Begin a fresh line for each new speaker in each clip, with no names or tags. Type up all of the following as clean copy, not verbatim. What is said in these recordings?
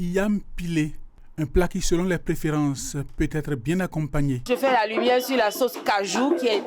Yam pilé, un plat qui selon les préférences peut être bien accompagné.
Je fais la lumière sur la sauce cajou qui est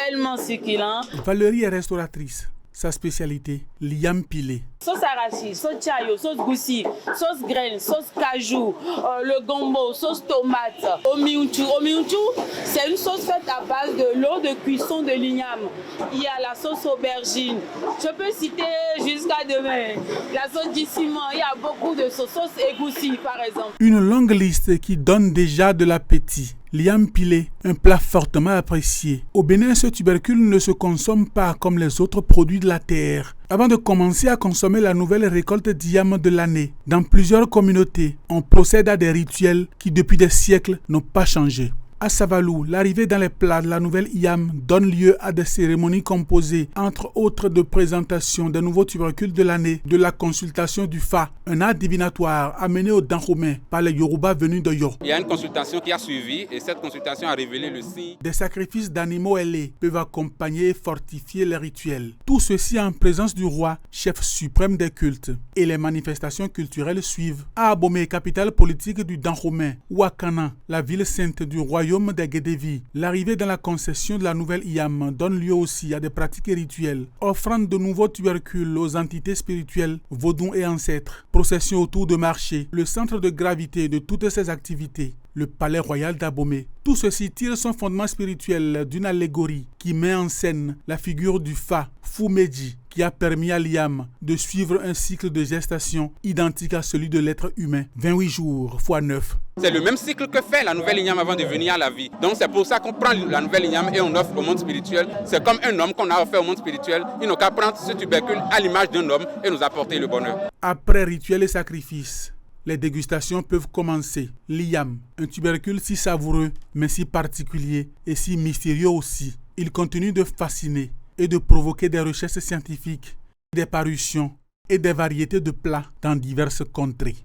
tellement succulente.
Valérie est restauratrice. Sa spécialité, l'yam pilé.
Sauce arachide, sauce chayo, sauce goussi, sauce graine, sauce cajou, le gombo, sauce tomate, omiunchu. Omiunchu, c'est une sauce faite à base de l'eau de cuisson de l'igname. Il y a la sauce aubergine. Je peux citer jusqu'à demain. La sauce dissiment, il y a beaucoup de sauces. Sauce égoussi, par exemple.
Une longue liste qui donne déjà de l'appétit. L'yam pilé, un plat fortement apprécié. Au Bénin, ce tubercule ne se consomme pas comme les autres produits de la terre. Avant de commencer à consommer la nouvelle récolte d'yam de l'année, dans plusieurs communautés, on procède à des rituels qui depuis des siècles n'ont pas changé. À Savalou, l'arrivée dans les plats de la nouvelle yam donne lieu à des cérémonies composées, entre autres de présentation des nouveaux tubercules de l'année, de la consultation du Fa, un art divinatoire amené au Dahomey par les Yoruba venus de Yo.
Il y a une consultation qui a suivi et cette consultation a révélé le signe.
Des sacrifices d'animaux ailés peuvent accompagner et fortifier les rituels. Tout ceci en présence du roi, chef suprême des cultes. Et les manifestations culturelles suivent. À Abomey, capitale politique du Dahomey, ou à Kana, la ville sainte du royaume des Guédévi, l'arrivée dans la concession de la nouvelle yam donne lieu aussi à des pratiques rituelles, offrant de nouveaux tubercules aux entités spirituelles, vaudous et ancêtres, procession autour de marché, le centre de gravité de toutes ces activités, le palais royal d'Abomey. Tout ceci tire son fondement spirituel d'une allégorie qui met en scène la figure du Fa, Fumedi, qui a permis à l'yam de suivre un cycle de gestation identique à celui de l'être humain, 28 jours x 9.
C'est le même cycle que fait la nouvelle igname avant de venir à la vie. Donc c'est pour ça qu'on prend la nouvelle igname et on offre au monde spirituel. C'est comme un homme qu'on a offert au monde spirituel. Il n'a qu'à prendre ce tubercule à l'image d'un homme et nous apporter le bonheur.
Après rituel et sacrifice, les dégustations peuvent commencer. L'yam, un tubercule si savoureux, mais si particulier et si mystérieux aussi. Il continue de fasciner et de provoquer des recherches scientifiques, des parutions et des variétés de plats dans diverses contrées.